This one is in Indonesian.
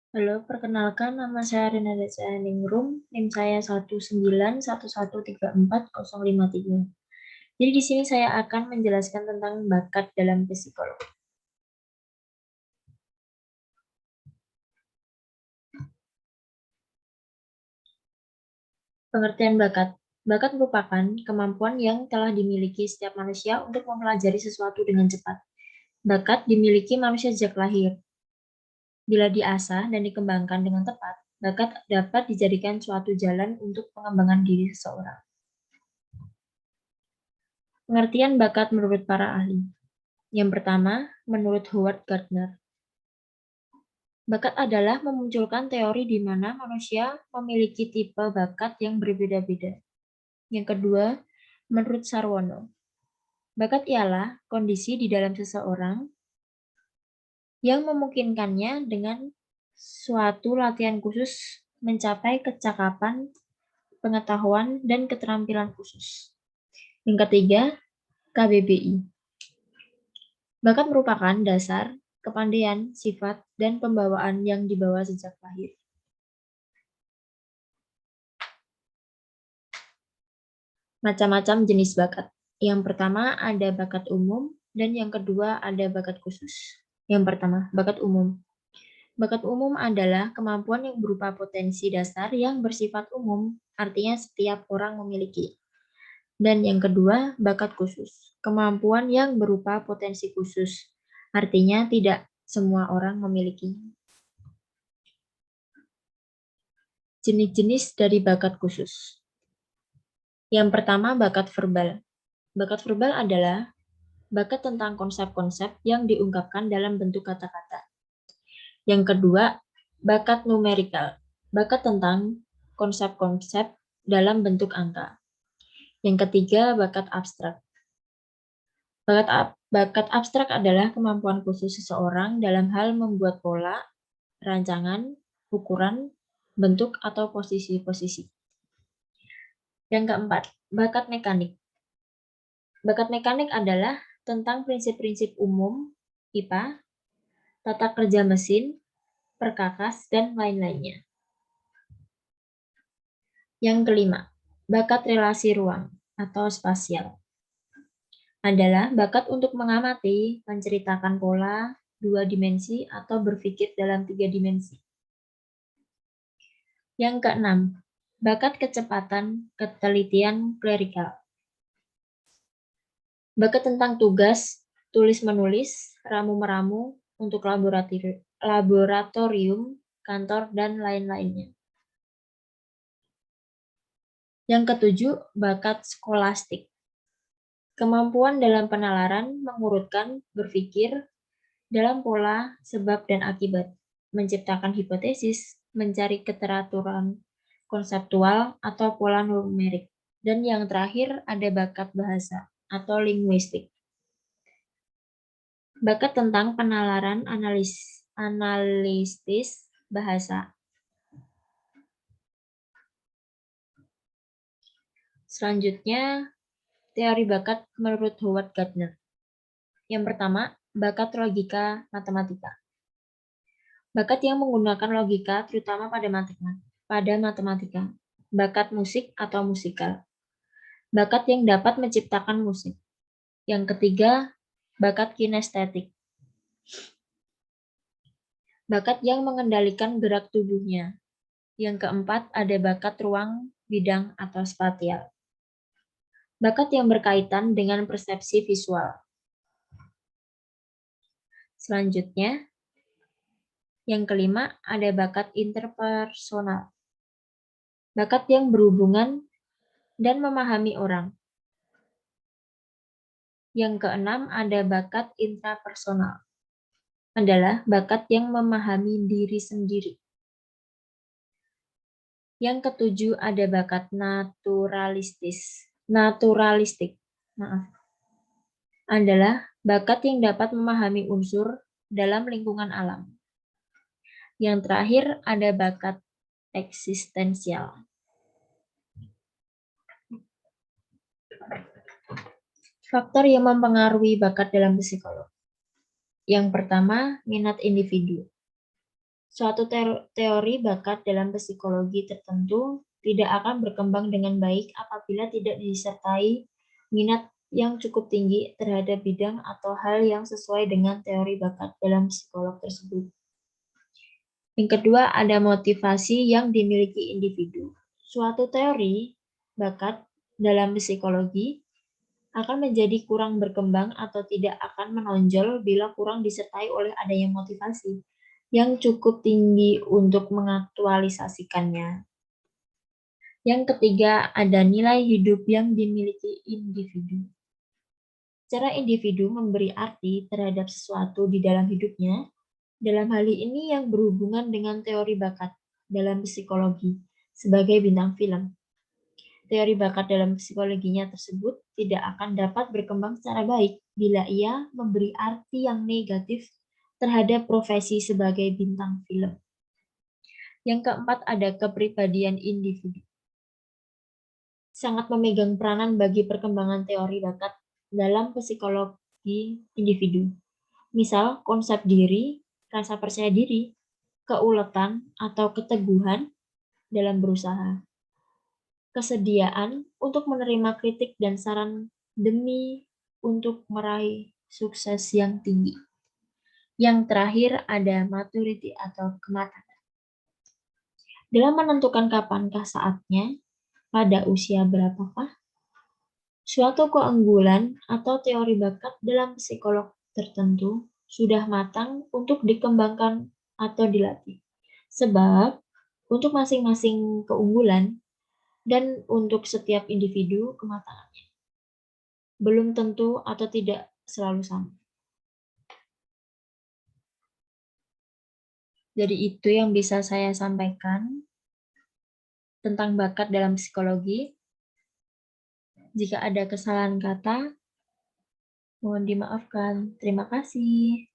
Halo, perkenalkan nama saya Renata Ningrum, NIM saya 191134053. Jadi di sini saya akan menjelaskan tentang bakat dalam psikologi. Pengertian bakat. Bakat merupakan kemampuan yang telah dimiliki setiap manusia untuk mempelajari sesuatu dengan cepat. Bakat dimiliki manusia sejak lahir. Bila diasah dan dikembangkan dengan tepat, bakat dapat dijadikan suatu jalan untuk pengembangan diri seseorang. Pengertian bakat menurut para ahli. Yang pertama, menurut Howard Gardner, bakat adalah memunculkan teori di mana manusia memiliki tipe bakat yang berbeda-beda. Yang kedua, menurut Sarwono, bakat ialah kondisi di dalam seseorang yang memungkinkannya dengan suatu latihan khusus mencapai kecakapan, pengetahuan, dan keterampilan khusus. Yang ketiga, KBBI. Bakat merupakan dasar kepandaian, sifat, dan pembawaan yang dibawa sejak lahir. Macam-macam jenis bakat. Yang pertama ada bakat umum, dan yang kedua ada bakat khusus. Yang pertama, bakat umum. Bakat umum adalah kemampuan yang berupa potensi dasar yang bersifat umum, artinya setiap orang memiliki. Dan yang kedua, bakat khusus. Kemampuan yang berupa potensi khusus, artinya tidak semua orang memiliki. Jenis-jenis dari bakat khusus. Yang pertama, bakat verbal. Bakat verbal adalah bakat tentang konsep-konsep yang diungkapkan dalam bentuk kata-kata. Yang kedua, bakat numerikal. Bakat tentang konsep-konsep dalam bentuk angka. Yang ketiga, bakat abstrak. Bakat abstrak adalah kemampuan khusus seseorang dalam hal membuat pola, rancangan, ukuran, bentuk, atau posisi-posisi. Yang keempat, bakat mekanik. Bakat mekanik adalah tentang prinsip-prinsip umum, IPA, tata kerja mesin, perkakas, dan lain-lainnya. Yang kelima, bakat relasi ruang atau spasial. Adalah bakat untuk mengamati, menceritakan pola, 2 dimensi, atau berpikir dalam 3 dimensi. Yang keenam, bakat kecepatan, ketelitian, klerikal. Bakat tentang tugas, tulis-menulis, ramu-meramu, untuk laboratorium, kantor, dan lain-lainnya. Yang ketujuh, bakat skolastik. Kemampuan dalam penalaran, mengurutkan, berpikir, dalam pola, sebab dan akibat, menciptakan hipotesis, mencari keteraturan konseptual atau pola numerik. Dan yang terakhir ada bakat bahasa atau linguistik. Bakat tentang penalaran analisis bahasa. Selanjutnya, teori bakat menurut Howard Gardner. Yang pertama, bakat logika matematika. Bakat yang menggunakan logika terutama pada matematika. Bakat musik atau musikal. Bakat yang dapat menciptakan musik. Yang ketiga, bakat kinestetik. Bakat yang mengendalikan gerak tubuhnya. Yang keempat, ada bakat ruang, bidang, atau spasial. Bakat yang berkaitan dengan persepsi visual. Selanjutnya, yang kelima, ada bakat interpersonal. Bakat yang berhubungan dan memahami orang. Yang keenam, ada bakat intrapersonal. Adalah bakat yang memahami diri sendiri. Yang ketujuh, ada bakat naturalistik. Adalah bakat yang dapat memahami unsur dalam lingkungan alam. Yang terakhir, ada bakat eksistensial. Faktor yang mempengaruhi bakat dalam psikologi. Yang pertama, minat individu. Suatu teori bakat dalam psikologi tertentu tidak akan berkembang dengan baik apabila tidak disertai minat yang cukup tinggi terhadap bidang atau hal yang sesuai dengan teori bakat dalam psikolog tersebut. Yang kedua, ada motivasi yang dimiliki individu. Suatu teori bakat dalam psikologi akan menjadi kurang berkembang atau tidak akan menonjol bila kurang disertai oleh adanya motivasi yang cukup tinggi untuk mengaktualisasikannya. Yang ketiga, ada nilai hidup yang dimiliki individu. Cara individu memberi arti terhadap sesuatu di dalam hidupnya, dalam hal ini yang berhubungan dengan teori bakat dalam psikologi sebagai bintang film. Teori bakat dalam psikologinya tersebut tidak akan dapat berkembang secara baik bila ia memberi arti yang negatif terhadap profesi sebagai bintang film. Yang keempat, ada kepribadian individu. Sangat memegang peranan bagi perkembangan teori bakat dalam psikologi individu. Misal, konsep diri, rasa percaya diri, keuletan atau keteguhan dalam berusaha. Kesediaan untuk menerima kritik dan saran demi untuk meraih sukses yang tinggi. Yang terakhir ada maturity atau kematangan. Dalam menentukan kapankah saatnya, pada usia berapakah, suatu keunggulan atau teori bakat dalam psikolog tertentu sudah matang untuk dikembangkan atau dilatih. Sebab untuk masing-masing keunggulan dan untuk setiap individu kematangannya belum tentu atau tidak selalu sama. Jadi itu yang bisa saya sampaikan tentang bakat dalam psikologi. Jika ada kesalahan kata, mohon dimaafkan. Terima kasih.